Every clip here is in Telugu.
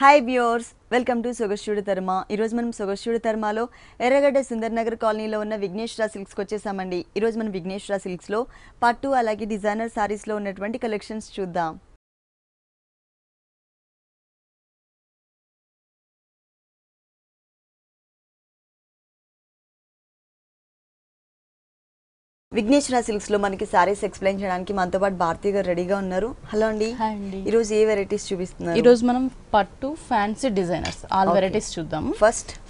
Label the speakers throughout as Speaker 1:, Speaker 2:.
Speaker 1: హాయ్ వ్యూవర్స్, వెల్కమ్ టు సొగస్టుడి తర్మ. ఈరోజు మనం సొగస్టుడి తర్మలో ఎర్రగడ్డ సుందర్ నగర్ కాలనీలో ఉన్న విఘ్నేశ్వర సిల్క్స్కి వచ్చేసామండి. ఈరోజు మనం విఘ్నేశ్వర సిల్క్స్లో పట్టు అలాగే డిజైనర్ సారీస్లో ఉన్నటువంటి కలెక్షన్స్ చూద్దాం. విఘ్నేశ్వర సిల్క్స్ లో మనకి సారీస్ ఎక్స్ప్లెయిన్ చేయడానికి మనతో పాటు భారతి గారు రెడీగా ఉన్నారు. హలో అండి. ఈ రోజు ఏ వెరైటీస్ చూపిస్తున్నారు?
Speaker 2: ఈ రోజు మనం పట్టు ఫ్యాన్సీ డిజైనర్స్ ఆల్ వెరైటీస్ చూద్దాం.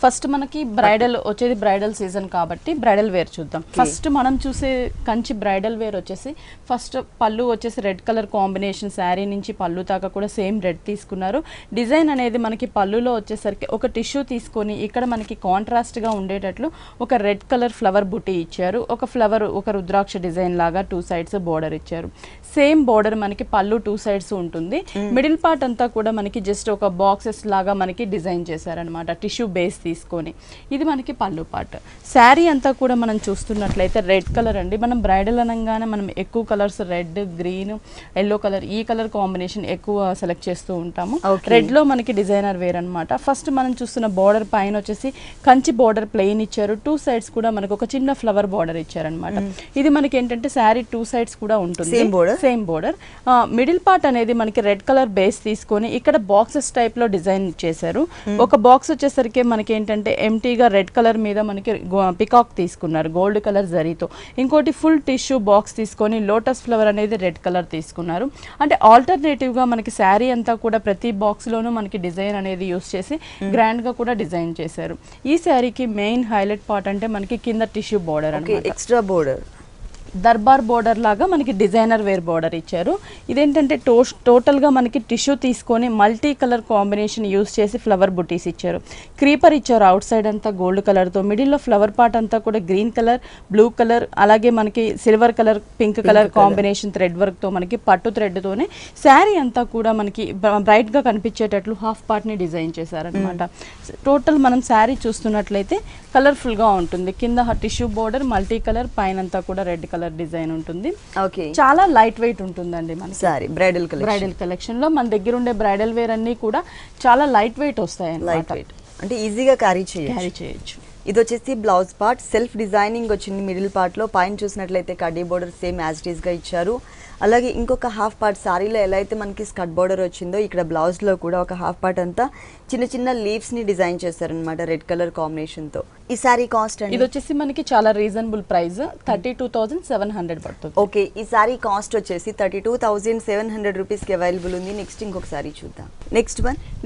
Speaker 2: ఫస్ట్ మనకి బ్రైడల్ వచ్చేది బ్రైడల్ సీజన్ కాబట్టి బ్రైడల్ వేర్ చూద్దాం. ఫస్ట్ మనం చూసే కంచి బ్రైడల్ వేర్ వచ్చేసి ఫస్ట్ పళ్ళు వచ్చేసి రెడ్ కలర్ కాంబినేషన్ శారీ నుంచి పళ్ళు దాకా కూడా సేమ్ రెడ్ తీసుకున్నారు. డిజైన్ అనేది మనకి పళ్ళులో వచ్చేసరికి ఒక టిష్యూ తీసుకొని ఇక్కడ మనకి కాంట్రాస్ట్ గా ఉండేటట్లు ఒక రెడ్ కలర్ ఫ్లవర్ బుటీ ఇచ్చారు. ఒక ఫ్లవర్ ఒక రుద్రాక్ష డిజైన్ లాగా 2 sides బోర్డర్ ఇచ్చారు. సేమ్ బోర్డర్ మనకి పళ్ళు 2 sides ఉంటుంది. మిడిల్ పార్ట్ అంతా కూడా మనకి జస్ట్ ఒక బాక్సెస్ లాగా మనకి డిజైన్ చేశారనమాట టిష్యూ బేస్ తీసుకొని. ఇది మనకి పళ్ళు పార్ట్. శారీ అంతా కూడా మనం చూస్తున్నట్లయితే రెడ్ కలర్ అండి. మనం బ్రైడల్ అనగానే మనం ఎక్కువ colours red, green, yellow colour ఈ కలర్ కాంబినేషన్ ఎక్కువ సెలెక్ట్ చేస్తూ ఉంటాము. రెడ్ లో మనకి డిజైనర్ వేర్ అనమాట. ఫస్ట్ మనం చూస్తున్న బోర్డర్ పైన వచ్చేసి కంచి బోర్డర్ ప్లెయిన్ ఇచ్చారు. 2 sides కూడా మనకు ఒక చిన్న ఫ్లవర్ బోర్డర్ ఇచ్చారనమాట. ఇది మనకి ఏంటంటే శారీ 2 sides కూడా ఉంటుంది. Same border. మిడిల్ పార్ట్ అనేది మనకి రెడ్ కలర్ బేస్ తీసుకొని ఇక్కడ బాక్సెస్ టైప్ లో డిజైన్ చేశారు. ఒక బాక్స్ వచ్చేసరికి మనకి ఏంటంటే ఎంటీగా రెడ్ కలర్ మీద మనకి పికాక్ తీసుకున్నారు గోల్డ్ కలర్ జరీతో. ఇంకోటి ఫుల్ టిష్యూ బాక్స్ తీసుకొని లోటస్ ఫ్లవర్ అనేది రెడ్ కలర్ తీసుకున్నారు. అంటే ఆల్టర్నేటివ్ గా మనకి శారీ అంతా కూడా ప్రతి బాక్స్ లోనూ మనకి డిజైన్ అనేది యూస్ చేసి గ్రాండ్ గా కూడా డిజైన్ చేశారు. ఈ శారీకి మెయిన్ హైలైట్ పార్ట్ అంటే మనకి కింద టిష్యూ బోర్డర్ అన్నమాట.
Speaker 1: ఎక్స్ట్రా బోర్డర్
Speaker 2: దర్బార్ బోర్డర్ లాగా మనకి డిజైనర్ వేర్ బోర్డర్ ఇచ్చారు. ఇదేంటంటే టోటల్ గా మనకి టిష్యూ తీసుకొని మల్టీ కలర్ కాంబినేషన్ యూస్ చేసి ఫ్లవర్ బుటీస్ ఇచ్చారు. క్రీపర్ ఇచ్చారు అవుట్ సైడ్ అంతా గోల్డ్ కలర్ తో. మిడిల్ లో ఫ్లవర్ పార్ట్ అంతా కూడా గ్రీన్ కలర్, బ్లూ కలర్, అలాగే మనకి silver colour, pink colour combination thread work తో మనకి పట్టు థ్రెడ్ తోనే శారీ అంతా కూడా మనకి బ్రైట్ గా కనిపించేటట్లు హాఫ్ పార్ట్ ని డిజైన్ చేశారనమాట. టోటల్ మనం శారీ చూస్తున్నట్లయితే కలర్ఫుల్ గా ఉంటుంది. కింద టిష్యూ బోర్డర్ మల్టీ కలర్, పైన అంతా కూడా రెడ్ కలర్ డిజైన్ ఉంటుంది. చాలా లైట్ వెయిట్ ఉంటుందండి మన సారీ. బ్రైడల్ కలెక్షన్ లో మన దగ్గర ఉండే బ్రైడల్ వేర్ అన్ని కూడా చాలా లైట్ వెయిట్ వస్తాయి.
Speaker 1: లైట్ వెయిట్ అంటే ఈజీగా క్యారీ చేయొచ్చు. ఇది వచ్చేసి బ్లౌజ్ పార్ట్ సెల్ఫ్ డిజైనింగ్ వచ్చింది. మిడిల్ పార్ట్ లో పైన చూసినట్లయితే కడ్డీ border same as it is గా ఇచ్చారు. అలాగే ఇంకొక హాఫ్ పార్ట్ సారీలో ఎలా అయితే మనకి స్కర్ట్ బోర్డర్ వచ్చిందో ఇక్కడ బ్లౌజ్ లో కూడా ఒక హాఫ్ పార్ట్ అంతా చిన్న చిన్న లీవ్స్ ని డిజైన్ చేశారనమాట రెడ్ కలర్ కాంబినేషన్ తో. ఈ సారీ కాస్ట్ అండి?
Speaker 2: ఇది వచ్చేసి మనకి చాలా రీజనబుల్ ప్రైస్ 32,700 పడుతుంది.
Speaker 1: ఓకే, ఈ సారీ కాస్ట్ వచ్చేసి 32,700 రూపీస్ కి అవైలబుల్ ఉంది. నెక్స్ట్ ఇంకొక సారీ చూద్దాం.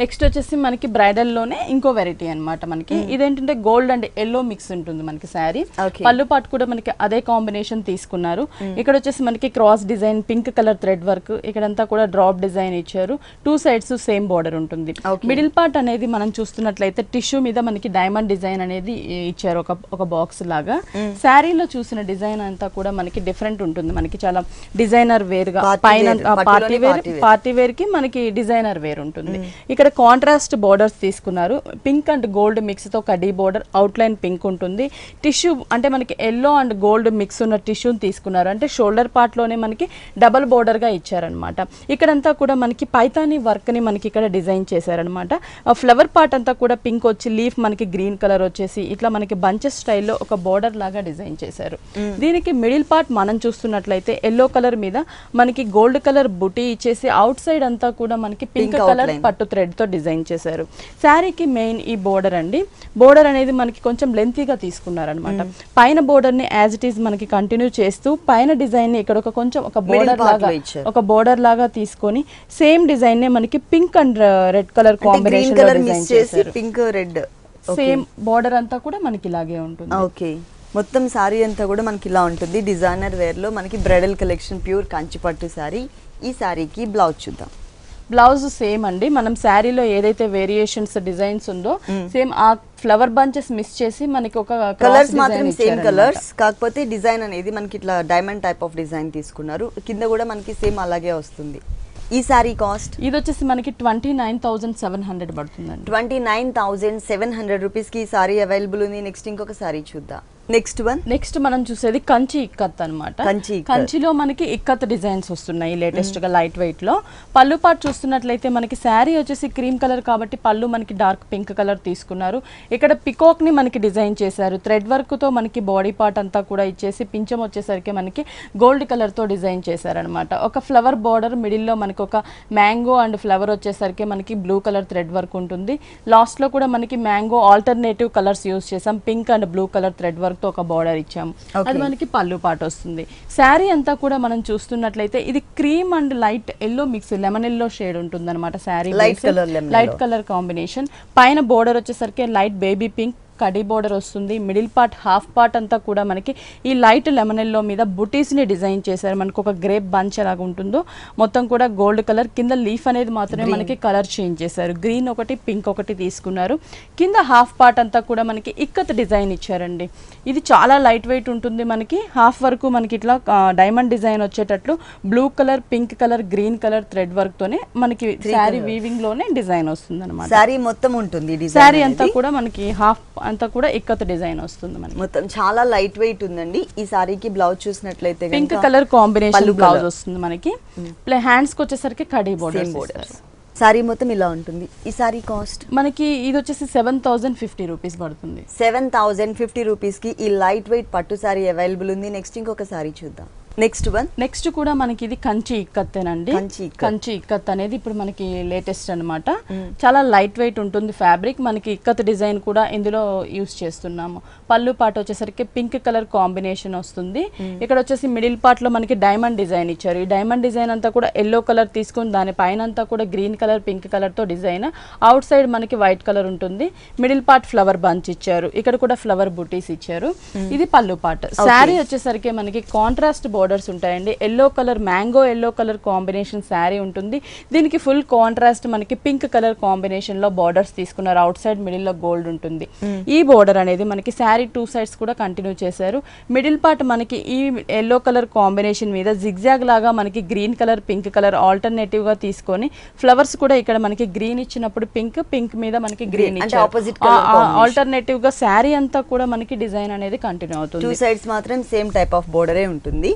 Speaker 2: నెక్స్ట్ వచ్చేసి మనకి బ్రైడల్ లోనే ఇంకో వెరైటీ అనమాట. మనకి ఇదేంటంటే గోల్డ్ అండ్ ఎల్లో మిక్స్ ఉంటుంది మనకి శారీ. పళ్ళు పాటు కూడా మనకి అదే కాంబినేషన్ తీసుకున్నారు. ఇక్కడ వచ్చేసి మనకి cross design, pink colour thread work, ఇక్కడంతా కూడా డ్రాప్ డిజైన్ ఇచ్చారు. 2 sides సేమ్ బోర్డర్ ఉంటుంది. మిడిల్ పార్ట్ అనేది మనం చూస్తున్నట్లయితే టిష్యూ మీద మనకి డైమండ్ డిజైన్ అనేది ఇచ్చారు ఒక బాక్స్ లాగా. శారీలో చూసిన డిజైన్ అంతా కూడా మనకి డిఫరెంట్ ఉంటుంది. మనకి చాలా డిజైనర్ వేర్ గా పైన పార్టీ వేర్ కి మనకి డిజైనర్ వేర్ ఉంటుంది. ఇక్కడ కాంట్రాస్ట్ బోర్డర్స్ తీసుకున్నారు. పింక్ అండ్ గోల్డ్ మిక్స్ తో khadi border, out line pink ఉంటుంది. టిష్యూ అంటే మనకి ఎల్లో అండ్ గోల్డ్ మిక్స్ ఉన్న టిష్యూని తీసుకున్నారు. అంటే షోల్డర్ పార్ట్ లోనే మనకి డబల్ బోర్డర్ గా ఇచ్చారనమాట. ఇక్కడంతా కూడా మనకి పైతానీ వర్క్ ని మనకి ఇక్కడ డిజైన్ చేశారనమాట. ఫ్లవర్ పార్ట్ అంతా కూడా పింక్ వచ్చి లీఫ్ మనకి గ్రీన్ కలర్ వచ్చేసి ఇట్లా మనకి బంచెస్ స్టైల్లో ఒక బోర్డర్ లాగా డిజైన్ చేశారు. దీనికి మిడిల్ పార్ట్ మనం చూస్తున్నట్లయితే ఎల్లో కలర్ మీద మనకి గోల్డ్ కలర్ బుటీ ఇచ్చేసి అవుట్ సైడ్ అంతా కూడా మనకి పింక్ కలర్ పట్టు థ్రెడ్ తో డిజైన్ చేశారు. శారీకి మెయిన్ ఈ బోర్డర్ అండి. బోర్డర్ అనేది మనకి కొంచెం లెంతీగా తీసుకున్నారనమాట. పైన బోర్డర్ ని యాజ్ ఇట్ ఈస్ మనకి కంటిన్యూ చేస్తూ పైన డిజైన్ ని ఇక్కడ కొంచెం ఒక బోర్డర్ లాగా తీసుకొని సేమ్ డిజైన్ నే మనకి pink and red colour combination
Speaker 1: pink red
Speaker 2: same border అంతా కూడా మనకి ఇలాగే ఉంటుంది.
Speaker 1: ఓకే, మొత్తం సారీ అంతా కూడా మనకి ఇలా ఉంటుంది. డిజైనర్ వేర్ లో మనకి బ్రైడల్ కలెక్షన్ ప్యూర్ కంచి పట్టు సారీ. ఈ సారీకి బ్లౌజ్ చూద్దాం.
Speaker 2: బ్లౌజ్ సేమ్ అండి. మనం శారీలో ఏదైతే వేరియేషన్స్ డిజైన్స్ ఉందో సేమ్ ఆ ఫ్లవర్ బంచెస్ మిస్ చేసి మనకి ఒక
Speaker 1: కలర్స్ మాత్రం సేమ్ కలర్స్, కాకపోతే డిజైన్ అనేది మనకి ఇట్లా డైమండ్ టైప్ ఆఫ్ డిజైన్ తీసుకున్నారు. కింద కూడా మనకి సేమ్ అలాగే వస్తుంది. ఈ సారీ కాస్ట్
Speaker 2: ఇది వచ్చేసి మనకి 29,700 పడుతుందండి.
Speaker 1: 29,700 రూపీస్ కి ఈ సారీ అవైలబుల్ ఉంది. నెక్స్ట్ ఇంకొక సారీ చూద్దాం.
Speaker 2: నెక్స్ట్ మనం చూసేది కంచి ఇక్కత్ అన్నమాట. కంచిలో మనకి ఇక్కత్ డిజైన్స్ వస్తున్నాయి లేటెస్ట్ గా లైట్ వెయిట్ లో. పళ్ళు పార్ట్ చూస్తున్నట్లయితే మనకి శారీ వచ్చేసి క్రీమ్ కలర్ కాబట్టి పళ్ళు మనకి డార్క్ పింక్ కలర్ తీసుకున్నారు. ఇక్కడ పికాక్ ని మనకి డిజైన్ చేశారు. థ్రెడ్ వర్క్ తో మనకి బాడీ పార్ట్ అంతా కూడా ఇచ్చేసి పించం వచ్చేసరికి మనకి గోల్డ్ కలర్ తో డిజైన్ చేశారనమాట. ఒక ఫ్లవర్ బార్డర్ మిడిల్ లో మనకి ఒక మ్యాంగో అండ్ ఫ్లవర్ వచ్చేసరికి మనకి బ్లూ కలర్ థ్రెడ్ వర్క్ ఉంటుంది. లాస్ట్ లో కూడా మనకి మ్యాంగో ఆల్టర్నేటివ్ కలర్స్ యూస్ చేసాం. Pink and blue colour thread work తో ఒక బార్డర్ ఇచ్చాము. అది మనకి పళ్ళు పాట వస్తుంది. శారీ అంతా కూడా మనం చూస్తున్నట్లయితే ఇది cream and light yellow mix lemon yellow shade ఉంటుంది అనమాట. Sari light colour combination. పైన బోర్డర్ వచ్చేసరికి light baby pink khadi border వస్తుంది. మిడిల్ పార్ట్ హాఫ్ పార్ట్ అంతా కూడా మనకి ఈ లైట్ లెమన్ ఎల్లో మీద బుటీస్ ని డిజైన్ చేశారు. మనకు ఒక గ్రేప్ బంచ్ ఎలాగా ఉంటుందో మొత్తం కూడా గోల్డ్ కలర్. కింద లీఫ్ అనేది మాత్రమే మనకి కలర్ చేంజ్ చేశారు. గ్రీన్ ఒకటి పింక్ ఒకటి తీసుకున్నారు. కింద హాఫ్ పార్ట్ అంతా కూడా మనకి ఇక్కత్ డిజైన్ ఇచ్చారండి. ఇది చాలా లైట్ వెయిట్ ఉంటుంది. మనకి హాఫ్ వరకు మనకి ఇట్లా డైమండ్ డిజైన్ వచ్చేటట్లు blue colour pink colour green colour thread work తోనే మనకి శారీ వీవింగ్ లోనే డిజైన్ వస్తుంది అనమాట.
Speaker 1: శారీ మొత్తం ఉంటుంది.
Speaker 2: శారీ అంతా కూడా మనకి హాఫ్ అంతా కూడా ఇక్కత్ డిజైన్ వస్తుంది మనకి.
Speaker 1: మొత్తం చాలా లైట్ వెయిట్ ఉందండి. ఈ సారీకి బ్లౌజ్ చూసినట్లయితే
Speaker 2: పింక్ కలర్ కాంబినేషన్ బ్లౌజ్ వస్తుంది మనకి. హ్యాండ్స్ కి వచ్చేసరికి కడీ బోర్డర్.
Speaker 1: సారీ మొత్తం ఇలా ఉంటుంది. ఈ సారీ కాస్ట్
Speaker 2: మనకి ఇది వచ్చేసి 7050 రూపీస్ పడుతుంది.
Speaker 1: 7050 రూపీస్ కి ఈ లైట్ వెయిట్ పట్టు సారీ అవైలబుల్ ఉంది. నెక్స్ట్ ఇంకొక సారీ చూద్దాం.
Speaker 2: నెక్స్ట్ కూడా మనకి ఇది కంచి ఇక్కత్తేనండి. కంచి ఇక్కత్ అనేది ఇప్పుడు మనకి లేటెస్ట్ అన్నమాట. చాలా లైట్ వెయిట్ ఉంటుంది ఫ్యాబ్రిక్. మనకి ఇక్కత్ డిజైన్ కూడా ఇందులో యూస్ చేస్తున్నాము. పళ్ళు పార్ట్ వచ్చేసరికి పింక్ కలర్ కాంబినేషన్ వస్తుంది. ఇక్కడ వచ్చేసి మిడిల్ పార్ట్ లో మనకి డైమండ్ డిజైన్ ఇచ్చారు. ఈ డైమండ్ డిజైన్ అంతా కూడా ఎల్లో కలర్ తీసుకుని దాని పైన అంతా కూడా గ్రీన్ కలర్ పింక్ కలర్ తో డిజైన్. అవుట్ సైడ్ మనకి వైట్ కలర్ ఉంటుంది. మిడిల్ పార్ట్ ఫ్లవర్ బంచ్ ఇచ్చారు. ఇక్కడ కూడా ఫ్లవర్ బుటీస్ ఇచ్చారు. ఇది పళ్ళు పార్ట్. శారీ వచ్చేసరికి మనకి కాంట్రాస్ట్ బోర్డర్స్ ఉంటాయండి. Yellow colour mango yellow colour combination sari ఉంటుంది. దీనికి ఫుల్ కాంట్రాస్ట్ మనకి పింక్ కలర్ కాంబినేషన్ లో బోర్డర్స్ తీసుకున్నారు. అవుట్ సైడ్ మిడిల్ లో గోల్డ్ ఉంటుంది. ఈ బోర్డర్ అనేది మనకి శారీ టూ సైడ్స్ కూడా కంటిన్యూ చేశారు. మిడిల్ పార్ట్ మనకి ఈ ఎల్లో కలర్ కాంబినేషన్ మీద జిగ్జాగ్ లాగా మనకి green colour pink colour alternative గా తీసుకొని ఫ్లవర్స్ కూడా ఇక్కడ మనకి గ్రీన్ ఇచ్చినప్పుడు పింక్ పింక్ మీద మనకి గ్రీన్ ఆల్టర్నేటివ్ గా శారీ అంతా కూడా మనకి డిజైన్ అనేది కంటిన్యూ అవుతుంది.
Speaker 1: టూ సైడ్స్ మాత్రం సేమ్ టైప్ ఆఫ్ బోర్డరే ఉంటుంది.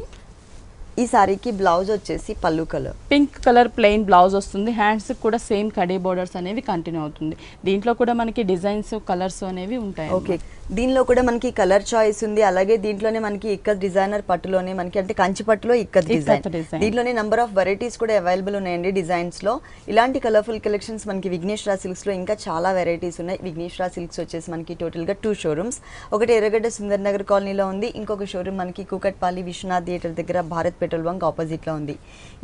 Speaker 1: ఈ సారీకి బ్లౌజ్ వచ్చేసి పళ్ళు colour
Speaker 2: pink colour plain blouse వస్తుంది. హ్యాండ్స్ కూడా సేమ్ కడీ బోర్డర్స్ అనేవి కంటిన్యూ అవుతుంది. దీంట్లో కూడా మనకి డిజైన్స్ కలర్స్ అనేవి ఉంటాయి.
Speaker 1: ఓకే, దీనిలో కూడా మనకి కలర్ చాయిస్ ఉంది. అలాగే దీంట్లోనే మనకి ఇక్కత్ డిజైనర్ పట్టులోనే మనకి అంటే కంచి పట్టులో ఇక్కత్ డిజైన్. దీంట్లోనే నంబర్ ఆఫ్ వెరైటీస్ కూడా అవైలబుల్ ఉన్నాయండి డిజైన్స్ లో. ఇలాంటి కలర్ఫుల్ కలెక్షన్స్ మనకి విఘ్నేశ్వర సిల్క్స్ లో ఇంకా చాలా వెరైటీస్ ఉన్నాయి. విఘ్నేశ్వర సిల్క్స్ వచ్చేసి మనకి టోటల్ గా 2 షోరూమ్స్. ఒకటి ఎర్రగడ్డ సుందర్ నగర్ కాలనీలో ఉంది. ఇంకొక షోరూమ్ మనకి కూకట్పల్లి విశ్వనాథ్ థియేటర్ దగ్గర భారత్ పెట్రోల్ బంక్ ఆపోజిట్ లో ఉంది.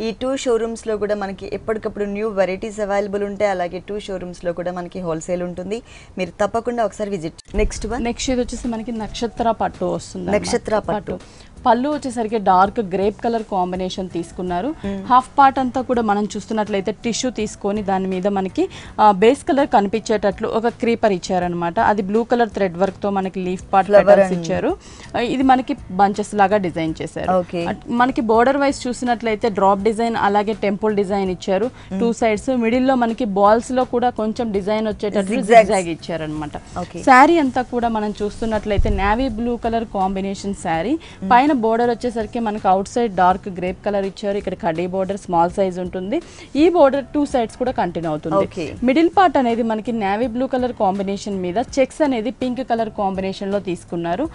Speaker 1: ఈ 2 షోరూమ్స్ లో కూడా మనకి ఎప్పటికప్పుడు న్యూ వెరైటీస్ అవైలబుల్ ఉంటాయి. అలాగే 2 షోరూమ్స్ లో కూడా మనకి హోల్సేల్ ఉంటుంది. మీరు తప్పకుండా ఒకసారి విజిట్. నెక్స్ట్
Speaker 2: ఇది వచ్చేసి మనకి నక్షత్ర పట్టు వస్తుంది.
Speaker 1: నక్షత్ర పట్టు
Speaker 2: పళ్ళు వచ్చేసరికి డార్క్ గ్రేప్ కలర్ కాంబినేషన్ తీసుకున్నారు. హాఫ్ పార్ట్ అంతా కూడా మనం చూస్తున్నట్లయితే టిష్యూ తీసుకొని దాని మీద మనకి బేస్ కలర్ కనిపించేటట్లు ఒక క్రీపర్ ఇచ్చారనమాట. అది బ్లూ కలర్ థ్రెడ్ వర్క్ తో మనకి లీఫ్ పార్ట్ ఫ్లవర్స్ ఇచ్చారు. ఇది మనకి బంచెస్ లాగా డిజైన్ చేశారు. మనకి బోర్డర్ వైజ్ చూసినట్లయితే డ్రాప్ డిజైన్ అలాగే టెంపుల్ డిజైన్ ఇచ్చారు. 2 సైడ్స్ మిడిల్ లో మనకి బాల్స్ లో కూడా కొంచెం డిజైన్ వచ్చేటట్లు జిగ్జాగ్ ఇచ్చారనమాట. శారీ అంతా కూడా మనం చూస్తున్నట్లయితే navy blue colour combination sari. పైన బోర్డర్ వచ్చేసరికి మనకి out side dark grape colour ఇచ్చారు. ఇక్కడ కడీ బోర్డర్ స్మాల్ సైజ్ ఉంటుంది. ఈ బోర్డర్ 2 సైడ్స్ కూడా కంటిన్యూ అవుతుంది. మిడిల్ పార్ట్ అనేది మనకి నేవీ బ్లూ కలర్ కాంబినేషన్ మీద చెక్స్ అనేది పింక్ కలర్ కాంబినేషన్ లో తీసుకున్నారు.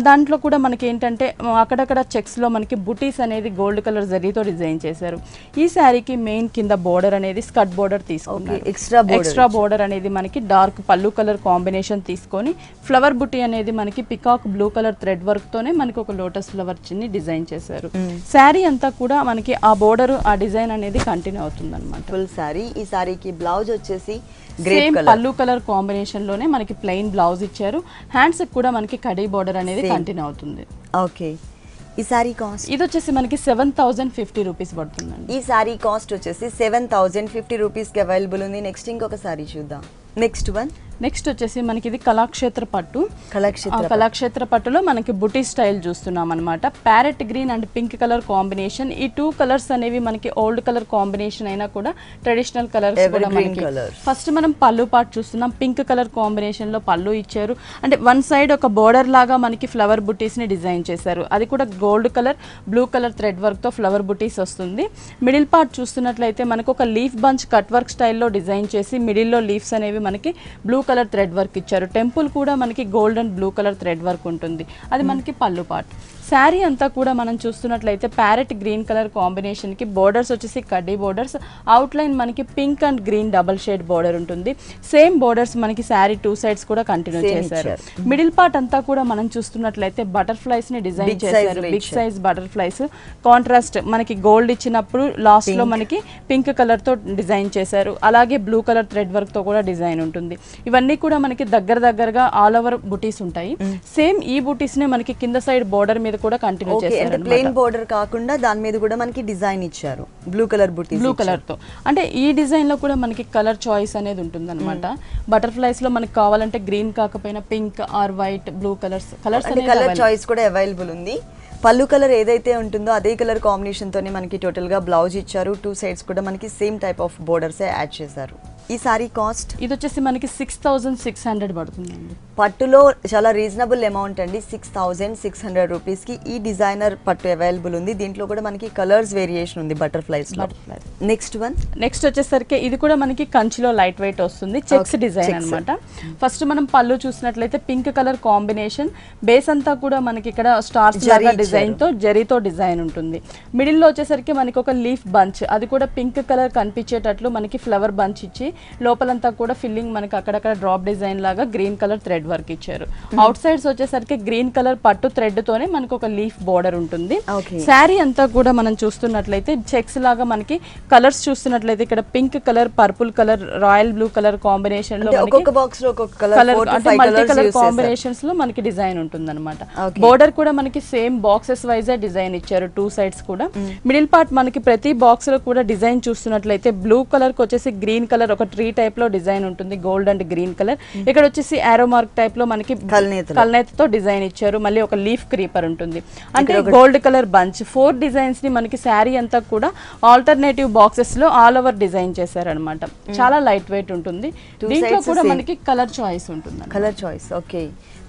Speaker 2: దాంట్లో కూడా మనకి ఏంటంటే అక్కడక్కడ చెక్స్ లో మనకి బుటీస్ అనేది గోల్డ్ కలర్ జరీతో డిజైన్ చేశారు. ఈ శారీకి మెయిన్ కింద బోర్డర్ అనేది స్కర్ట్ బోర్డర్ తీసుకున్నారు. ఎక్స్ట్రా బోర్డర్ అనేది మనకి డార్క్ పళ్ళు కలర్ కాంబినేషన్ తీసుకొని ఫ్లవర్ బుటీ అనేది మనకి peacock blue colour thread work తోనే మనకి ఒక లోటస్ ఫ్లవర్ చిన్ని డిజైన్ చేశారు. శారీ అంతా కూడా మనకి ఆ బోర్డర్ ఆ డిజైన్ అనేది కంటిన్యూ అవుతుంది అనమాట.
Speaker 1: ఫుల్ శారీ. ఈ శారీకి బ్లౌజ్ వచ్చేసి
Speaker 2: సేమ్ పళ్ళు కలర్ కాంబినేషన్ లోనే మనకి ప్లెయిన్ బ్లౌజ్ ఇచ్చారు. హ్యాండ్స్ కూడా మనకి కడీ బోర్డర్ అనేది కంటిన్యూ అవుతుంది.
Speaker 1: ఓకే, ఈ సారీ కాస్ట్
Speaker 2: ఇది వచ్చేసి మనకి 7050 రూపీస్ పడుతుందండి.
Speaker 1: ఈ సారీ కాస్ట్ వచ్చేసి 7050 రూపీస్ కి అవైలబుల్ ఉంది. నెక్స్ట్ ఇంకొక సారీ చూద్దాం. Next one.
Speaker 2: నెక్స్ట్ వచ్చేసి మనకి ఇది కళాక్షేత్ర పట్టు. కళాక్షేత్ర పట్టులో మనకి బుటీ స్టైల్ చూస్తున్నాం అనమాట. Parrot green and pink colour combination. ఈ 2 కలర్స్ అనేవి మనకి ఓల్డ్ కలర్ కాంబినేషన్ అయినా కూడా ట్రెడిషనల్ కలర్స్ కూడా మనకి. ఫస్ట్ మనం పళ్ళు పార్ట్ చూస్తున్నాం. పింక్ కలర్ కాంబినేషన్ లో పళ్ళు ఇచ్చారు. అంటే వన్ సైడ్ ఒక బోర్డర్ లాగా మనకి ఫ్లవర్ బుటీస్ ని డిజైన్ చేశారు. అది కూడా gold colour blue colour thread work తో ఫ్లవర్ బుటీస్ వస్తుంది. మిడిల్ పార్ట్ చూస్తున్నట్లయితే మనకు ఒక లీఫ్ బంచ్ కట్ వర్క్ స్టైల్లో డిజైన్ చేసి మిడిల్ లో లీవ్స్ అనేవి మనకి బ్లూ కలర్ థ్రెడ్ వర్క్ ఇచ్చారు. టెంపుల్ కూడా మనకి gold and blue colour thread work ఉంటుంది. అది మనకి పళ్ళు పార్ట్. శారీ అంతా కూడా మనం చూస్తున్నట్లయితే ప్యారెట్ గ్రీన్ కలర్ కాంబినేషన్ కి బోర్డర్స్ వచ్చేసి కడ్డీ బోర్డర్స్. అవుట్ లైన్ మనకి pink and green double shade border ఉంటుంది. సేమ్ బోర్డర్స్ మనకి శారీ 2 సైడ్స్ కూడా లాస్ట్ లో చేశారు. మిడిల్ పార్ట్ అంతా కూడా మనం చూస్తున్నట్లయితే బటర్ఫ్లైస్ ని డిజైన్ చేశారు. Big size butterflies. కాంట్రాస్ట్ మనకి గోల్డ్ ఇచ్చినప్పుడు లాస్ట్ లో మనకి పింక్ కలర్ తో డిజైన్ చేశారు. అలాగే బ్లూ కలర్ థ్రెడ్ వర్క్ తో కూడా డిజైన్ ఉంటుంది. ఇవన్నీ కూడా మనకి దగ్గరగా ఆల్ ఓవర్ బుటీస్ ఉంటాయి. సేమ్ ఈ బుటీస్ నే మనకి కింద సైడ్ బోర్డర్ మీద కూడా కంటిన్యూ చేశారు.
Speaker 1: అంటే ప్లెయిన్ బోర్డర్ కాకుండా దాని మీద కూడా మనకి డిజైన్ ఇచ్చారు బ్లూ కలర్ బుటీస్.
Speaker 2: బ్లూ కలర్ తో అంటే ఈ డిజైన్ లో కూడా మనకి కలర్ చాయిస్ అనేది ఉంటుంది అనమాట. బటర్ఫ్లైస్ లో మనకి కావాలంటే గ్రీన్ కాకపోయినా pink are white blue colours
Speaker 1: colour choice కూడా అవైలబుల్ ఉంది. పళ్ళు కలర్ ఏదైతే ఉంటుందో అదే కలర్ కాంబినేషన్ తోనే మనకి టోటల్ గా బ్లౌజ్ ఇచ్చారు. 2 సైడ్స్ కూడా మనకి same type of borders add చేశారు. ఈ సారీ కాస్ట్
Speaker 2: ఇది వచ్చేసి మనకి 6600 పడుతుందండి.
Speaker 1: పట్టులో చాలా రీజనబుల్ అమౌంట్ అండి. 6600 రూపీస్ కి ఈ డిజైనర్ పట్టు అవైలబుల్ ఉంది. దీంట్లో కూడా మనకి కలర్స్ వేరియేషన్ ఉంది బటర్ఫ్లైస్ లో. Next one.
Speaker 2: నెక్స్ట్ వచ్చేసరికి ఇది కూడా మనకి కంచిలో లైట్ వెయిట్ వస్తుంది. చెక్స్ డిజైన్ అన్నమాట. ఫస్ట్ మనం పళ్ళు చూసినట్లయితే పింక్ కలర్ కాంబినేషన్. బేస్ అంతా కూడా మనకి ఇక్కడ స్టార్స్ లాగా డిజైన్ తో జరీతో డిజైన్ ఉంటుంది. మిడిల్ లో వచ్చేసరికి మనకి ఒక లీఫ్ బంచ్. అది కూడా పింక్ కలర్ కనిపించేటట్లు మనకి ఫ్లవర్ బంచ్ ఇచ్చి లోపలంతా కూడా ఫిల్లింగ్ మనకి అక్కడక్కడ డ్రాప్ డిజైన్ లాగా గ్రీన్ కలర్ థ్రెడ్ వర్క్ ఇచ్చారు. అవుట్ సైడ్స్ వచ్చేసరికి గ్రీన్ కలర్ పట్టు థ్రెడ్ తోనే మనకి ఒక లీఫ్ బోర్డర్ ఉంటుంది. శారీ అంతా కూడా మనం చూస్తున్నట్లయితే చెక్స్ లాగా మనకి కలర్స్ చూస్తున్నట్లయితే ఇక్కడ pink colour purple colour royal blue colour combination లో మల్టీ కలర్ కాంబినేషన్స్ లో మనకి డిజైన్ ఉంటుంది అనమాట. బోర్డర్ కూడా మనకి సేమ్ బాక్సెస్ వైజ్ డిజైన్ ఇచ్చారు 2 సైడ్స్ కూడా. మిడిల్ పార్ట్ మనకి ప్రతి బాక్స్ లో కూడా డిజైన్ చూస్తున్నట్లయితే బ్లూ కలర్ కి వచ్చేసి గ్రీన్ కలర్ ఒక ట్రీ టైప్ లో డిజైన్ ఉంటుంది. Gold and green colour. ఇక్కడ వచ్చేసి ఆరో మార్క్ టైప్ లో మనకి కల్నేతతో డిజైన్ ఇచ్చారు. మళ్ళీ ఒక లీఫ్ క్రీపర్ ఉంటుంది. అంటే గోల్డ్ కలర్ బంచ్. 4 డిజైన్స్ ని మనకి శారీ అంతా కూడా ఆల్టర్నేటివ్ బాక్సెస్ లో ఆల్ ఓవర్ డిజైన్ చేశారు అనమాట. చాలా లైట్ వెయిట్ ఉంటుంది. దీంట్లో కూడా మనకి కలర్ చాయిస్ ఉంటుంది.
Speaker 1: Colour choice okay.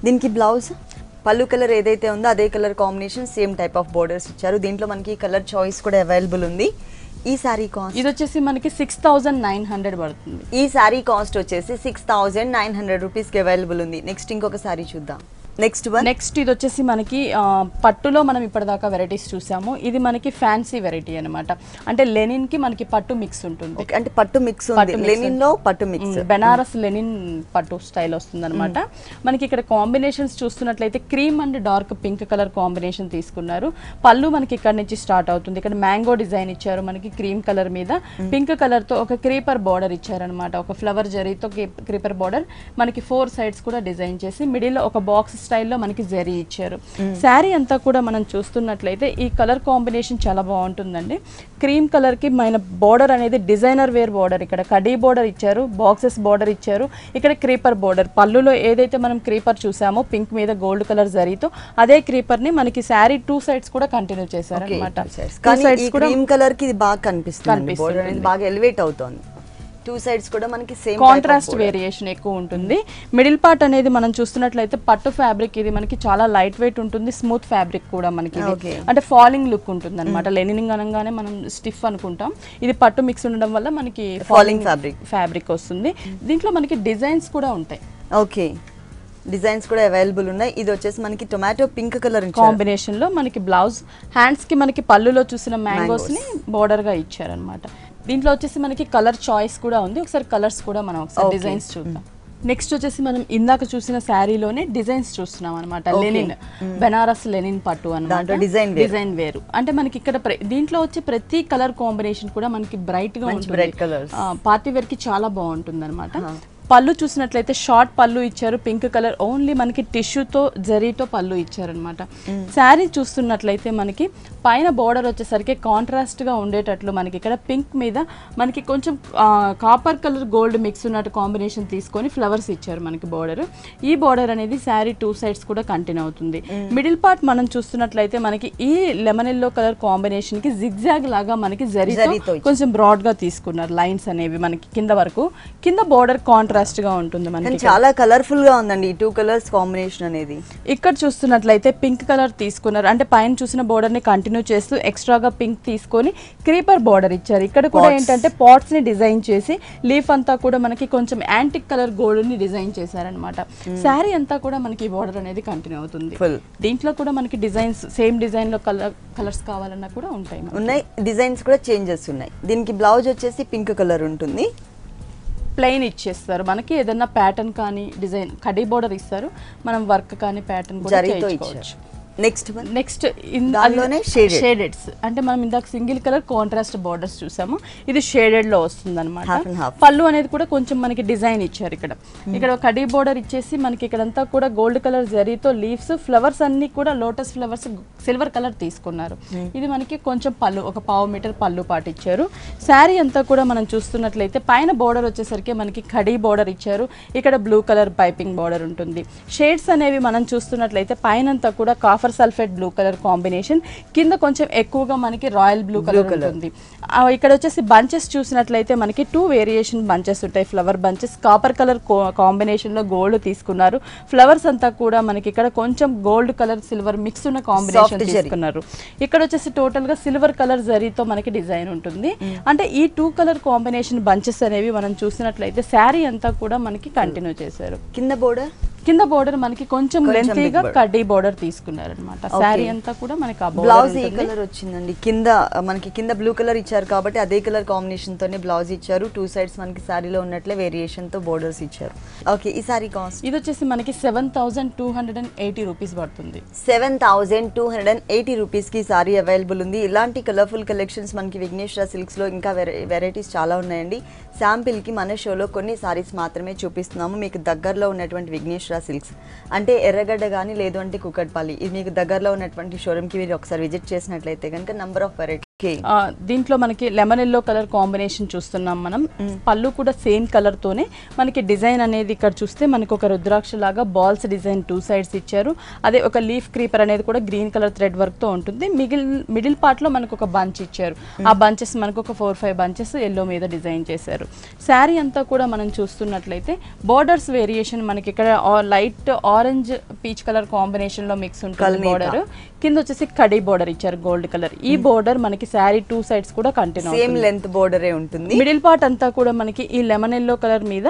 Speaker 1: దీనికి బ్లౌజ్ పళ్ళు కలర్ ఏదైతే ఉందో అదే colour combination same type of borders ఇచ్చారు. దీంట్లో మనకి కలర్ చాయిస్ కూడా అవైలబుల్ ఉంది. ఈ సారీ కాస్ట్
Speaker 2: ఇది వచ్చేసి మనకి 6900 పడుతుంది.
Speaker 1: ఈ సారీ కాస్ట్ వచ్చేసి 6900 రూపీస్ కి అవైలబుల్ ఉంది. నెక్స్ట్ ఇంకొక సారీ చూద్దాం. నెక్స్ట్
Speaker 2: ఇది వచ్చేసి మనకి పట్టులో మనం ఇప్పటిదాకా వెరైటీస్ చూసాము. ఇది మనకి ఫ్యాన్సీ వెరైటీ అనమాట. అంటే లెనిన్ కి మనకి పట్టు మిక్స్ ఉంటుంది.
Speaker 1: అంటే పట్టు మిక్స్ లెనిన్ లో పట్టు మిక్స్
Speaker 2: బెనారస్ లెనిన్ పట్టు స్టైల్ వస్తుంది అనమాట. మనకి ఇక్కడ కాంబినేషన్స్ చూస్తున్నట్లయితే cream and dark pink colour combination తీసుకున్నారు. పళ్ళు మనకి ఇక్కడ నుంచి స్టార్ట్ అవుతుంది. ఇక్కడ మ్యాంగో డిజైన్ ఇచ్చారు మనకి క్రీమ్ కలర్ మీద. పింక్ కలర్ తో ఒక క్రీపర్ బార్డర్ ఇచ్చారనమాట. ఒక ఫ్లవర్ జరీతో క్రీపర్ బార్డర్ మనకి 4 సైడ్స్ కూడా డిజైన్ చేసి మిడిల్ లో ఒక బాక్స్ స్టైల్లో మనకి జరీ ఇచ్చారు. శారీ అంతా కూడా మనం చూస్తున్నట్లయితే ఈ కలర్ కాంబినేషన్ చాలా బాగుంటుందండి. క్రీమ్ కలర్ కి మన బోర్డర్ అనేది డిజైనర్ వేర్ బోర్డర్. ఇక్కడ కడీ బోర్డర్ ఇచ్చారు. బాక్సెస్ బోర్డర్ ఇచ్చారు. ఇక్కడ క్రీపర్ బోర్డర్. పళ్ళులో ఏదైతే మనం క్రీపర్ చూసామో పింక్ మీద గోల్డ్ కలర్ జరీతో అదే క్రీపర్ ని మనకి శారీ 2 సైడ్స్ కూడా కంటిన్యూ చేశారు అనమాట.
Speaker 1: క్రీమ్ కలర్ కి బాగా కనిపిస్తుంది. బోర్డర్ అనేది బాగా ఎలివేట్ అవుతోంది. 2 సైడ్స్ కూడా మనకి సేమ్
Speaker 2: కాంట్రాస్ట్ వేరియేషన్ ఎక్కువ ఉంటుంది. మిడిల్ పార్ట్ అనేది మనం చూస్తున్నట్లయితే పట్టు ఫ్యాబ్రిక్. ఇది మనకి చాలా లైట్ వెయిట్ ఉంటుంది. స్మూత్ ఫ్యాబ్రిక్ కూడా మనకి అంటే ఫాలింగ్ లుక్ ఉంటుంది అనమాట. లెనినింగ్ అనగానే మనం స్టిఫ్ అనుకుంటాం. ఇది పట్టు మిక్స్ ఉండడం వల్ల మనకి ఫాలింగ్ ఫ్యాబ్రిక్ వస్తుంది. దీంట్లో మనకి డిజైన్స్ కూడా ఉంటాయి.
Speaker 1: ఓకే, డిజైన్స్ కూడా అవైలబుల్ ఉన్నాయి. ఇది వచ్చేసి మనకి టొమాటో పింక్ కలర్
Speaker 2: కాంబినేషన్ లో మనకి బ్లౌజ్. హ్యాండ్స్ కి మనకి పళ్ళులో చూసిన మ్యాంగోస్ ని బోర్డర్ గా ఇచ్చారనమాట. దీంట్లో వచ్చేసి మనకి కలర్ చాయిస్ కూడా ఉంది. ఒకసారి కలర్స్ కూడా మనం ఒకసారి డిజైన్స్ చూద్దాం. నెక్స్ట్ వచ్చేసి మనం ఇందాక చూసిన శారీలోనే డిజైన్స్ చూస్తున్నాం అనమాట. లెనిన్ బెనారస్ లెనిన్ పట్టు అనమాట. డిజైన్ వేరు. అంటే మనకి ఇక్కడ దీంట్లో వచ్చే ప్రతి కలర్ కాంబినేషన్ కూడా మనకి బ్రైట్ గా ఉంటుంది. పార్టీ వేర్ కి చాలా బాగుంటుంది అనమాట. పళ్ళు చూసినట్లయితే షార్ట్ పళ్ళు ఇచ్చారు, పింక్ కలర్, ఓన్లీ మనకి టిష్యూతో జరీతో పళ్ళు ఇచ్చారనమాట. శారీ చూస్తున్నట్లయితే మనకి పైన బోర్డర్ వచ్చేసరికి కాంట్రాస్ట్ గా ఉండేటట్లు మనకి ఇక్కడ పింక్ మీద మనకి కొంచెం కాపర్ కలర్ గోల్డ్ మిక్స్ ఉన్నట్టు కాంబినేషన్ తీసుకొని ఫ్లవర్స్ ఇచ్చారు మనకి బోర్డర్. ఈ బోర్డర్ అనేది శారీ 2 సైడ్స్ కూడా కంటిన్యూ అవుతుంది. మిడిల్ పార్ట్ మనం చూస్తున్నట్లయితే మనకి ఈ లెమన్ ఎల్లో కలర్ కాంబినేషన్ కి జిగ్జాగ్ లాగా మనకి జరీతో కొంచెం బ్రాడ్ గా తీసుకున్నారు లైన్స్ అనేవి మనకి కింద వరకు. కింద బోర్డర్ కాంట్రాస్ట్ గా ఉంటుంది మనకి,
Speaker 1: చాలా కలర్ఫుల్ గా ఉందండి ఈ 2 కలర్స్ కాంబినేషన్ అనేది.
Speaker 2: ఇక్కడ చూస్తున్నట్లయితే పింక్ కలర్ తీసుకున్నారు, అంటే పైన చూసిన బోర్డర్ ని కంటిన్యూ చేస్తూ ఎక్స్ట్రాగా పింక్ తీసుకొని క్రీపర్ బోర్డర్ ఇచ్చారు. ఇక్కడ కూడా ఏంటంటే పాట్స్ ని డిజైన్ చేసి లీఫ్ అంతా కూడా మనకి కొంచెం యాంటిక్ కలర్ గోల్డ్ ని డిజైన్ చేశారనమాట. శారీ అంతా కూడా మనకి ఈ బోర్డర్ అనేది కంటిన్యూ అవుతుంది. దీంట్లో కూడా మనకి డిజైన్స్ సేమ్ డిజైన్ లో కలర్స్ కావాలన్నా కూడా ఉన్నాయి,
Speaker 1: డిజైన్స్ కూడా చేంజెస్ ఉన్నాయి. దీనికి బ్లౌజ్ వచ్చేసి పింక్ కలర్ ఉంటుంది,
Speaker 2: ప్లెయిన్ ఇచ్చేస్తారు మనకి. ఏదన్నా ప్యాటర్న్ కానీ డిజైన్ కడీ బోర్డర్ ఇస్తారు, మనం వర్క్ కానీ ప్యాటర్న్ కూడా చేయించుకోవచ్చు. నెక్స్ట్ షేడెడ్స్ అంటే మనం ఇందాక సింగిల్ కలర్ కాంట్రాస్ట్ బోర్డర్స్ చూసాము, ఇది షేడెడ్ లో వస్తుంది అనమాట. పళ్ళు అనేది కూడా కొంచెం మనకి డిజైన్ ఇచ్చారు. ఇక్కడ కడీ బోర్డర్ ఇచ్చేసి మనకి ఇక్కడంతా కూడా గోల్డ్ కలర్ జరీతో లీవ్స్, ఫ్లవర్స్ అన్ని కూడా లోటస్ ఫ్లవర్స్ సిల్వర్ కలర్ తీసుకున్నారు. ఇది మనకి కొంచెం పళ్ళు, ఒక 1/2 మీటర్ పళ్ళు పాటు ఇచ్చారు. శారీ అంతా కూడా మనం చూస్తున్నట్లయితే పైన బోర్డర్ వచ్చేసరికి మనకి కడీ బోర్డర్ ఇచ్చారు, ఇక్కడ బ్లూ కలర్ పైపింగ్ బోర్డర్ ఉంటుంది. షేడ్స్ అనేవి మనం చూస్తున్నట్లయితే పైనంతా కూడా copper sulphate blue colour combination, కింద కొంచెం ఎక్కువగా మనకి రాయల్ బ్లూ కలర్ ఉంటుంది. ఇక్కడ వచ్చేసి బంచెస్ చూసినట్లయితే మనకి 2 వేరియేషన్ బంచెస్ ఉంటాయి. Flower bunches copper colour combination లో గోల్డ్ తీసుకున్నారు. ఫ్లవర్స్ అంతా కూడా మనకి ఇక్కడ కొంచెం గోల్డ్ కలర్ సిల్వర్ మిక్స్ ఉన్న కాంబినేషన్ తీసుకున్నారు. ఇక్కడ వచ్చేసి టోటల్ గా సిల్వర్ కలర్ జరీతో మనకి డిజైన్ ఉంటుంది. అంటే ఈ 2 కలర్ కాంబినేషన్ బంచెస్ అనేవి మనం చూసినట్లయితే శారీ అంతా కూడా మనకి కంటిన్యూ చేశారు. కింద బోర్డర్ మనకి కొంచెం లెంతీగా కడ్డీ బోర్డర్ తీసుకున్నారు అనమాట. శారీ అంతా కూడా మనకి
Speaker 1: బ్లౌజ్ ఈ కలర్ వచ్చిందండి. కింద బ్లూ కలర్ ఇచ్చారు కాబట్టి అదే కలర్ కాంబినేషన్ తోనే బ్లౌజ్ ఇచ్చారు. 2 సైడ్స్ మనకి శారీలో ఉన్నట్లే వేరియేషన్ తో బోర్డర్స్ ఇచ్చారు. ఓకే, ఈ శారీ కాస్ట్
Speaker 2: ఇది వచ్చేసి మనకి 7280 రూపీస్ పడుతుంది.
Speaker 1: 7280 రూపీస్ కి శారీ అవైలబుల్ ఉంది. ఇలాంటి కలర్ఫుల్ కలెక్షన్స్ మనకి విఘ్నేశ్వర సిల్క్స్ లో ఇంకా వెరైటీస్ చాలా ఉన్నాయండి. శాంపిల్ కి మన షోలో కొన్ని సారీస్ మాత్రమే చూపిస్తున్నాము. మీకు దగ్గరలో ఉన్నటువంటి విఘ్నేశ్వర సిల్క్స్ అంటే ఎర్రగడ్డ కానీ లేదు అంటే కుకట్పల్లి, ఇది మీకు దగ్గరలో ఉన్నటువంటి షోరూమ్ కి మీరు ఒకసారి విజిట్ చేసినట్లయితే కనుక నంబర్ ఆఫ్ వెరైటీ.
Speaker 2: దీంట్లో మనకి లెమన్ ఎల్లో కలర్ కాంబినేషన్ చూస్తున్నాం మనం. పళ్ళు కూడా సేమ్ కలర్ తోనే మనకి డిజైన్ అనేది ఇక్కడ చూస్తే మనకి ఒక రుద్రాక్ష లాగా బాల్స్ డిజైన్ 2 సైడ్స్ ఇచ్చారు. అదే ఒక లీఫ్ క్రీపర్ అనేది కూడా గ్రీన్ కలర్ థ్రెడ్ వర్క్ తో ఉంటుంది. మిడిల్ పార్ట్ లో మనకు ఒక బంచ్ ఇచ్చారు. ఆ బంచెస్ మనకు ఒక 4-5 బంచెస్ ఎల్లో మీద డిజైన్ చేశారు. శారీ అంతా కూడా మనం చూస్తున్నట్లయితే బోర్డర్స్ వేరియేషన్ మనకి ఇక్కడ light orange peach colour combination లో మిక్స్ ఉంటుంది బోర్డర్. కింద వచ్చేసి కడీ బోర్డర్ ఇచ్చారు గోల్డ్ కలర్. ఈ బోర్డర్ మనకి శారీ 2 సైడ్స్ కూడా కంటిన్యూ
Speaker 1: సేమ్ లెంత్ బోర్డరే ఉంటుంది.
Speaker 2: మిడిల్ పార్ట్ అంతా కూడా మనకి ఈ లెమన్ ఎల్లో కలర్ మీద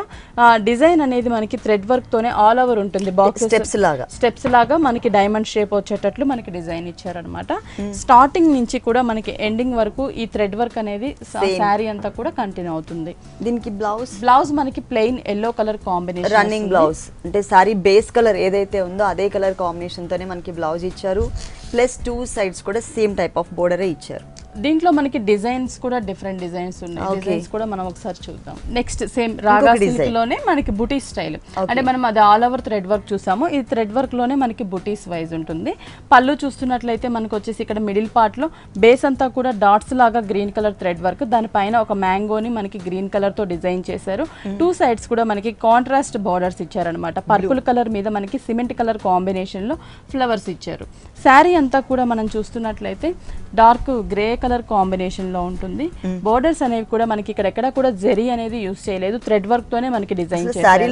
Speaker 2: డిజైన్ అనేది మనకి థ్రెడ్ వర్క్ తోనే ఆల్ ఓవర్ ఉంటుంది. బాక్స్ స్టెప్స్ లాగా మనకి డైమండ్ షేప్ వచ్చేటట్లు మనకి డిజైన్ ఇచ్చారనమాట. స్టార్టింగ్ నుంచి కూడా మనకి ఎండింగ్ వరకు ఈ థ్రెడ్ వర్క్ అనేది శారీ అంతా కూడా కంటిన్యూ అవుతుంది.
Speaker 1: దీనికి
Speaker 2: బ్లౌజ్ మనకి plain yellow colour combination
Speaker 1: running blouse, అంటే శారీ బేస్ కలర్ ఏదైతే ఉందో అదే కలర్ కాంబినేషన్ తోనే మనకి బ్లౌజ్ ఇచ్చారు. ప్లస్ 2 సైడ్స్ కూడా సేమ్ టైప్ ఆఫ్ బోర్డరే ఇచ్చారు.
Speaker 2: దీంట్లో మనకి డిజైన్స్ కూడా డిఫరెంట్ డిజైన్స్ ఉన్నాయి. డిజైన్స్ కూడా మనం ఒకసారి చూద్దాం. నెక్స్ట్ సేమ్ రాగా సిల్క్ లోనే మనకి బుటీ స్టైల్, అంటే మనం అది ఆల్ ఓవర్ థ్రెడ్ వర్క్ చూసాము. ఈ థ్రెడ్ వర్క్ లోనే మనకి బుటీస్ వైజ్ ఉంటుంది. పళ్ళు చూస్తున్నట్లయితే మనకు వచ్చేసి ఇక్కడ మిడిల్ పార్ట్ లో బేస్ అంతా కూడా డాట్స్ లాగా గ్రీన్ కలర్ థ్రెడ్ వర్క్, దానిపైన ఒక మ్యాంగోని మనకి గ్రీన్ కలర్ తో డిజైన్ చేశారు. 2 సైడ్స్ కూడా మనకి కాంట్రాస్ట్ బార్డర్స్ ఇచ్చారనమాట. పర్పుల్ కలర్ మీద మనకి సిమెంట్ కలర్ కాంబినేషన్ లో ఫ్లవర్స్ ఇచ్చారు. శారీ అంతా కూడా మనం చూస్తున్నట్లయితే డార్క్ గ్రే కలర్ కాంబినేషన్ లో ఉంటుంది. బోర్డర్స్ అనేవి కూడా మనకి ఇక్కడ కూడా జెరీ అనేది యూస్ చేయలేదు, థ్రెడ్ వర్క్ తోనే మనకి డిజైన్ చేశారు.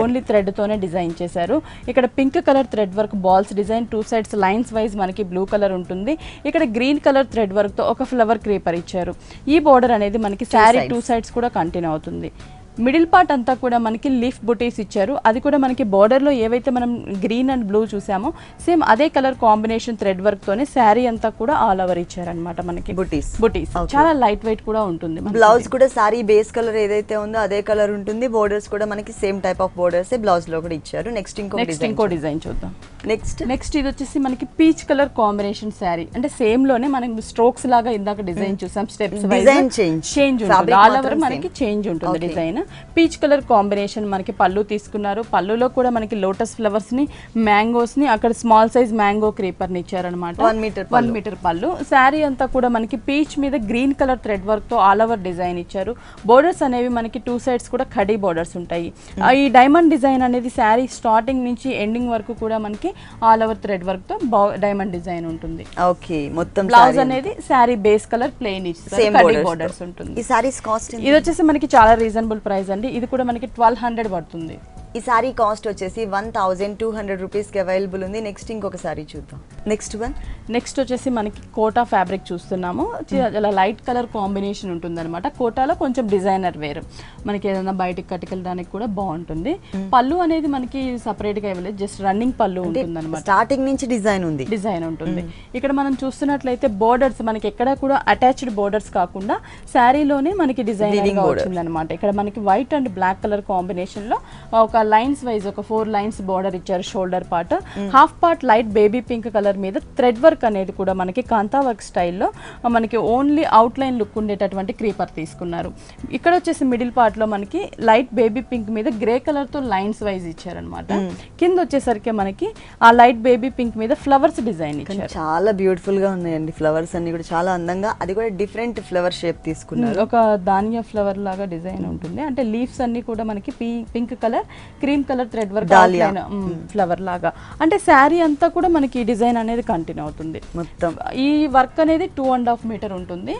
Speaker 2: ఓన్లీ థ్రెడ్ తోనే డిజైన్ చేశారు. ఇక్కడ pink colour thread work balls design 2 sides lines wise మనకి బ్లూ కలర్ ఉంటుంది. ఇక్కడ గ్రీన్ కలర్ థ్రెడ్ వర్క్ తో ఒక ఫ్లవర్ క్రీపర్ ఇచ్చారు. ఈ బోర్డర్ అనేది మనకి శారీ 2 సైడ్స్ కూడా కంటిన్యూ అవుతుంది. మిడిల్ పార్ట్ అంతా కూడా మనకి లీఫ్ బుటీస్ ఇచ్చారు. అది కూడా మనకి బోర్డర్ లో ఏవైతే మనం గ్రీన్ అండ్ బ్లూ చూసామో సేమ్ అదే కలర్ కాంబినేషన్ థ్రెడ్ వర్క్ తోనే శారీ అంతా కూడా ఆల్ ఓవర్ ఇచ్చారనమాట. మనకి బుటీస్ చాలా లైట్ వెయిట్ కూడా ఉంటుంది.
Speaker 1: బ్లౌజ్ కూడా శారీ బేస్ కలర్ ఏదైతే ఉందో అదే కలర్ ఉంటుంది. బోర్డర్స్ కూడా మనకి same type of borders blouse లో కూడా ఇచ్చారు. నెక్స్ట్ ఇంకో డిజైన్ చూద్దాం. నెక్స్ట్ ఇది వచ్చేసి మనకి పీచ్ కలర్ కాంబినేషన్ శారీ, అంటే సేమ్ లోనే మనం స్ట్రోక్స్ లాగా ఇందాక డిజైన్ చూసాం. స్టెప్స్ వైజ్ చేంజ్ ఉంటుంది. ఆల్ ఓవర్ మనకి చేంజ్ ఉంటుంది డిజైన్.
Speaker 2: పీచ్ కలర్ కాంబినేషన్ మనకి పళ్ళు తీసుకున్నారు. పళ్ళులో కూడా మనకి లోటస్ ఫ్లవర్స్ ని, మ్యాంగోస్ ని, అక్కడ స్మాల్ సైజ్ మ్యాంగో క్రీపర్ ని ఇచ్చారనమాట. 1 మీటర్ పళ్ళు. శారీ అంతా కూడా మనకి పీచ్ మీద గ్రీన్ కలర్ థ్రెడ్ వర్క్ తో ఆల్ ఓవర్ డిజైన్ ఇచ్చారు. బోర్డర్స్ అనేవి మనకి 2 సైడ్స్ కూడా కడీ బోర్డర్స్ ఉంటాయి. ఈ డైమండ్ డిజైన్ అనేది శారీ స్టార్టింగ్ నుంచి ఎండింగ్ వరకు కూడా మనకి ఆల్ ఓవర్ థ్రెడ్ వర్క్ తో డైమండ్ డిజైన్ ఉంటుంది.
Speaker 1: ఓకే, మొత్తం
Speaker 2: బ్లౌజ్ అనేది శారీ బేస్ కలర్ ప్లెయిన్ ఇచ్చారు, కడీ బోర్డర్స్ ఉంటుంది.
Speaker 1: ఈ సారీస్ కాస్ట్
Speaker 2: ఇది వచ్చేసి మనకి చాలా రీజనబుల్ ప్రైస్ అండి. ఇది కూడా మనకి 1200 పడుతుంది.
Speaker 1: ఈ సారీ కాస్ట్ వచ్చేసి 1200 రూపీస్కి అవైలబుల్ ఉంది. నెక్స్ట్ ఇంకొక సారీ చూద్దాం. నెక్స్ట్
Speaker 2: వచ్చేసి మనకి కోటా ఫ్యాబ్రిక్ చూస్తున్నాము. చాలా లైట్ కలర్ కాంబినేషన్ ఉంటుంది అనమాట. కోటాలో కొంచెం డిజైనర్ వేర్, మనకి ఏదైనా బయటకి కట్టుకెళ్ళడానికి కూడా బాగుంటుంది. పళ్ళు అనేది మనకి సపరేట్ గా ఇవ్వలేదు, జస్ట్ రన్నింగ్ పళ్ళు ఉంటుంది అనమాట.
Speaker 1: స్టార్టింగ్ నుంచి డిజైన్
Speaker 2: ఉంటుంది. ఇక్కడ మనం చూస్తున్నట్లయితే బోర్డర్స్ మనకి ఎక్కడ కూడా అటాచ్డ్ బోర్డర్స్ కాకుండా శారీలోనే మనకి డిజైన్ వచ్చింది అనమాట. ఇక్కడ మనకి white and black colour combination లో ఒక లైన్స్ వైజ్ ఒక 4 లైన్స్ బోర్డర్ ఇచ్చారు. Shoulder part, half part light baby pink colour మీద థ్రెడ్ వర్క్ అనేది కూడా మనకి కాంతా వర్క్ స్టైల్లో మనకి ఓన్లీ అవుట్ లైన్ లుక్ ఉండేటటువంటి క్రీపర్ తీసుకున్నారు. ఇక్కడ వచ్చేసి మిడిల్ పార్ట్ లో మనకి లైట్ బేబీ పింక్ మీద గ్రే కలర్ తో లైన్స్ వైజ్ ఇచ్చారనమాట. కింద వచ్చేసరికి మనకి ఆ లైట్ బేబీ పింక్ మీద ఫ్లవర్స్ డిజైన్ ఇచ్చారు.
Speaker 1: చాలా బ్యూటిఫుల్ గా ఉన్నాయండి ఫ్లవర్స్ అన్ని కూడా చాలా అందంగా. అది కూడా డిఫరెంట్ ఫ్లవర్ షేప్ తీసుకున్నారు.
Speaker 2: ఒక ధాన్య ఫ్లవర్ లాగా డిజైన్ ఉంటుంది. అంటే లీవ్స్ అన్ని కూడా మనకి pink colour, cream colour thread work flower లాగా. అంటే శారీ అంతా కూడా మనకి డిజైన్ అనేది కంటిన్యూ అవుతుంది.
Speaker 1: మొత్తం
Speaker 2: ఈ వర్క్ అనేది 2.5 మీటర్ ఉంటుంది.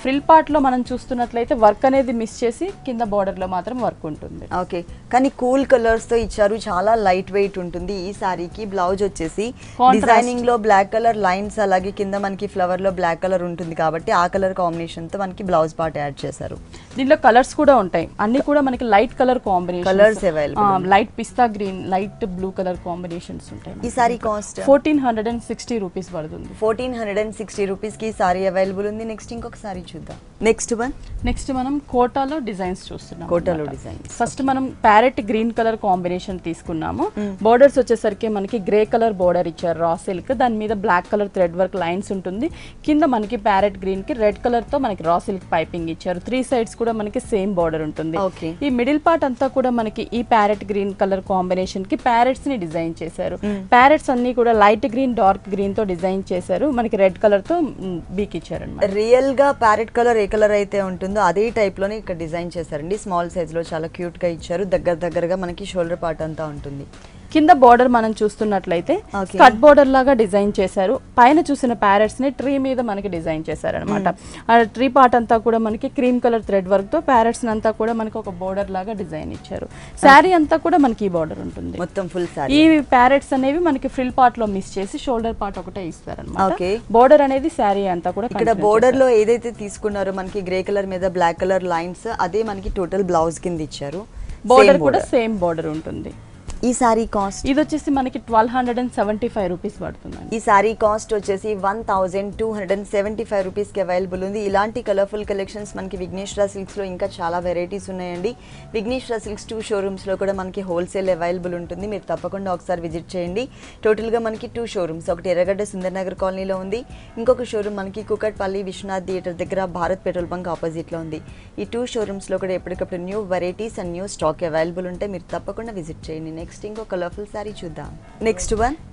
Speaker 2: ఫ్రిల్ పార్ట్ లో మనం చూస్తున్నట్లయితే వర్క్ అనేది మిస్ చేసి కింద బార్డర్ లో మాత్రం వర్క్ ఉంటుంది.
Speaker 1: ఓకే, కానీ కూల్ కలర్స్ తో ఇచ్చారు. చాలా లైట్ వెయిట్ ఉంటుంది ఈ సారీకి. బ్లౌజ్ వచ్చేసి డిజైనింగ్ లో బ్లాక్ కలర్ లైన్స్, అలాగే కింద మనకి ఫ్లవర్ లో బ్లాక్ కలర్ ఉంటుంది కాబట్టి ఆ కలర్ కాంబినేషన్ తో మనకి బ్లౌజ్ పార్ట్ యాడ్ చేశారు.
Speaker 2: దీంట్లో కలర్స్ కూడా ఉంటాయి, అన్ని కూడా మనకి light colour combination,
Speaker 1: colours available,
Speaker 2: light pista green, light blue colour combinations ఉంటాయి.
Speaker 1: ఈ సారీ కాస్ట్
Speaker 2: 1460 రూపీస్ పడుతుంది.
Speaker 1: 1460 రూపీస్ కి సారీ అవైలబుల్ ఉంది. నెక్స్ట్ ఇంకొక సారీ చూద్దాం. నెక్స్ట్ మనం
Speaker 2: కోటాలో డిజైన్స్ చూస్తున్నాం.
Speaker 1: కోటాలో డిజైన్
Speaker 2: ఫస్ట్ మనం ప్యారెట్ గ్రీన్ కలర్ కాంబినేషన్ తీసుకున్నాము. బోర్డర్స్ వచ్చేసరికి మనకి గ్రే కలర్ బోర్డర్ ఇచ్చారు రా సిల్క్, దాని మీద black colour thread work lines ఉంటుంది. కింద మనకి ప్యారెట్ గ్రీన్ కి రెడ్ కలర్ తో మనకి రా సిల్క్ పైపింగ్ ఇచ్చారు. 3 సైడ్స్ కూడా మనకి సేమ్ బోర్డర్ ఉంటుంది. ఈ మిడిల్ పార్ట్ అంతా కూడా మనకి ఈ ప్యారెట్ గ్రీన్ కలర్ కాంబినేషన్ కి ప్యారెట్స్ ని డిజైన్ చేశారు. ప్యారెట్స్ అన్ని కూడా లైట్ గ్రీన్, డార్క్ గ్రీన్ తో డిజైన్ చేశారు. మనకి రెడ్ కలర్ తో బీక్ ఇచ్చారు అనమాట.
Speaker 1: రియల్ గా ప్యారెట్ కలర్ ఏ కలర్ అయితే ఉంటుందో అదే టైప్ లోనే ఇక్కడ డిజైన్ చేశారండి. స్మాల్ సైజ్ లో చాలా క్యూట్ గా ఇచ్చారు. దగ్గరగా మనకి షోల్డర్ పార్ట్ అంతా ఉంటుంది.
Speaker 2: కింద బోర్డర్ మనం చూస్తున్నట్లయితే కట్ బోర్డర్ లాగా డిజైన్ చేశారు. పైన చూసిన ప్యారెట్స్ ని ట్రీ మీద మనకి డిజైన్ చేశారు అనమాట. ఆ ట్రీ పార్ట్ అంతా కూడా మనకి క్రీమ్ కలర్ థ్రెడ్ వర్క్ తో ప్యారెట్స్ అంతా కూడా మనకి ఒక బోర్డర్ లాగా డిజైన్ ఇచ్చారు. శారీ అంతా కూడా మనకి ఈ బోర్డర్ ఉంటుంది.
Speaker 1: మొత్తం ఫుల్ శారీ.
Speaker 2: ఈ ప్యారెట్స్ అనేవి మనకి ఫ్రిల్ పార్ట్ లో మిస్ చేసి షోల్డర్ పార్ట్ ఒకటే ఇస్తారన్నమాట. బోర్డర్ అనేది శారీ అంతా కూడా
Speaker 1: ఇక్కడ బోర్డర్ లో ఏదైతే తీసుకున్నారో మనకి గ్రే కలర్ మీద బ్లాక్ కలర్ లైన్స్, అదే మనకి టోటల్ బ్లౌజ్ కింద ఇచ్చారు.
Speaker 2: బోర్డర్ కూడా సేమ్ బోర్డర్ ఉంటుంది.
Speaker 1: ఈ సారీ కాస్ట్
Speaker 2: ఇది వచ్చేసి మనకి 1275 రూపీస్ పడుతుంది.
Speaker 1: ఈ సారీ కాస్ట్ వచ్చేసి 1275 రూపీస్ కి అవైలబుల్ ఉంది. ఇలాంటి కలర్ఫుల్ కలెక్షన్స్ మనకి విఘ్నేశ్వర సిల్క్స్ లో ఇంకా చాలా వెరైటీస్ ఉన్నాయండి. విఘ్నేశ్వర సిల్క్స్ 2 షోరూమ్స్ లో కూడా మనకి హోల్సేల్ అవైలబుల్ ఉంటుంది. మీరు తప్పకుండా ఒకసారి విజిట్ చేయండి. టోటల్ గా మనకి 2 షోరూమ్స్, ఒకటి ఎర్రగడ్డ సుందర్ నగర్ కాలనీలో ఉంది, ఇంకొక షోరూమ్ మనకి కుకట్పల్లి విశ్వనాథ్ థియేటర్ దగ్గర భారత్ పెట్రోల్ బంక్ ఆపోజిట్ లో ఉంది. ఈ 2 షోరూమ్స్ లో కూడా ఎప్పటికప్పుడు new varieties and new stock available ఉంటాయి. మీరు తప్పకుండా విజిట్ చేయండి. నెక్స్ట్ ఇంకో కలర్ఫుల్ సారీ చూద్దాం.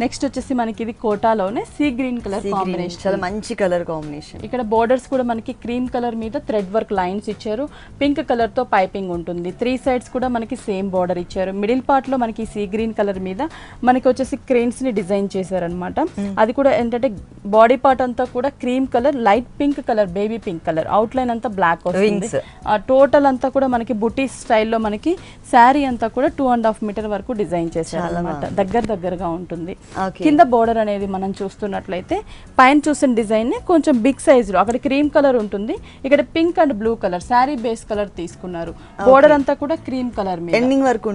Speaker 2: నెక్స్ట్ వచ్చేసి మనకి ఇది కోటాలోనే సీ గ్రీన్ కలర్ కాంబినేషన్,
Speaker 1: చాలా మంచి కలర్ కాంబినేషన్.
Speaker 2: ఇక్కడ బోర్డర్స్ కూడా మనకి క్రీమ్ కలర్ మీద థ్రెడ్ వర్క్ లైన్స్ ఇచ్చారు. పింక్ కలర్ తో పైపింగ్ ఉంటుంది. 3 సైడ్స్ కూడా మనకి సేమ్ బోర్డర్ ఇచ్చారు. మిడిల్ పార్ట్ లో మనకి సీ గ్రీన్ కలర్ మీద మనకి వచ్చేసి క్రేన్స్ ని డిజైన్ చేశారనమాట. అది కూడా ఏంటంటే బాడీ పార్ట్ అంతా కూడా cream colour, light pink colour, baby pink colour, out line అంతా బ్లాక్ వస్తుంది. టోటల్ అంతా కూడా మనకి బుటీ స్టైల్లో మనకి శారీ అంతా కూడా 2.5 మీటర్ వరకు డిజైన్ చేశారు అన్నమాట. దగ్గరగా ఉంటుంది. కింద బోర్డర్ అనేది మనం చూస్తున్నట్లయితే పైన చూసిన డిజైన్ కొంచెం బిగ్ సైజ్ లో అక్కడ క్రీమ్ కలర్ ఉంటుంది, ఇక్కడ pink and blue colour sari base colour తీసుకున్నారు. బోర్డర్ అంతా కూడా క్రీమ్ కలర్ మీద
Speaker 1: ఎండింగ్ వరకు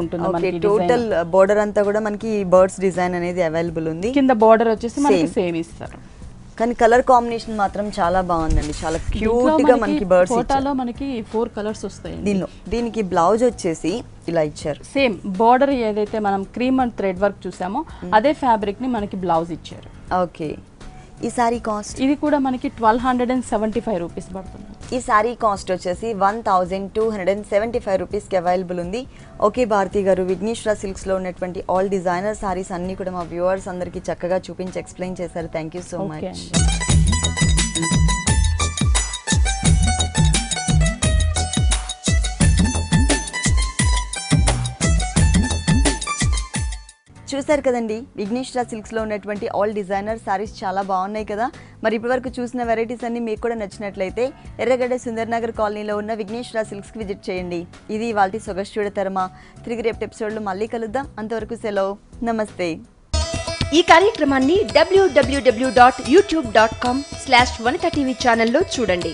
Speaker 1: ఉంటుంది.
Speaker 2: మనకి
Speaker 1: టోటల్ బోర్డర్ అంతా కూడా మనకి బర్డ్స్ డిజైన్ అనేది అవైలబుల్ ఉంది.
Speaker 2: కింద బోర్డర్ వచ్చేసి మనకి సేమ్ ఇస్తారు.
Speaker 1: కానీ కలర్ కాంబినేషన్ మాత్రం చాలా బాగుందండి. చాలా క్యూట్ గా మనకి బర్డ్స్
Speaker 2: ఫోటోలో మనకి 4 కలర్స్ వస్తాయి.
Speaker 1: దీనికి బ్లౌజ్ వచ్చేసి ఇలా ఇచ్చారు.
Speaker 2: సేమ్ బోర్డర్ ఏదైతే మనం క్రీమ్ అండ్ థ్రెడ్ వర్క్ చూసామో అదే ఫ్యాబ్రిక్ ని మనకి బ్లౌజ్ ఇచ్చారు.
Speaker 1: ఓకే, ఈ సారీ కాస్ట్
Speaker 2: ఇది కూడా మనకి 1275 రూపీస్ పడుతుంది.
Speaker 1: ఈ శారీ కాస్ట్ వచ్చేసి 1275 రూపీస్కి అవైలబుల్ ఉంది. ఓకే భారతి గారు, విఘ్నేశ్వర సిల్క్స్లో ఉన్నటువంటి ఆల్ డిజైనర్ శారీస్ అన్నీ కూడా మా వ్యూవర్స్ అందరికీ చక్కగా చూపించి ఎక్స్ప్లెయిన్ చేశారు. Thank you so much. చూసారు కదండి, విఘ్నేశ్వర సిల్క్స్లో ఉన్నటువంటి ఆల్ డిజైనర్ శారీస్ చాలా బాగున్నాయి కదా. మరి ఇప్పటివరకు చూసిన వెరైటీస్ అన్ని మీకు కూడా నచ్చినట్లయితే ఎర్రగడ్డ సుందర్ నగర్ కాలనీలో ఉన్న విఘ్నేశ్వర సిల్క్స్కి విజిట్ చేయండి. ఇది ఇవాల్టి సొగసు చూడతరమా. తిరిగి రేపు ఎపిసోడ్లో మళ్ళీ కలుద్దాం. అంతవరకు సెలవు, నమస్తే.
Speaker 3: ఈ కార్యక్రమాన్ని www.youtube.com/vanitaTV ఛానల్లో చూడండి.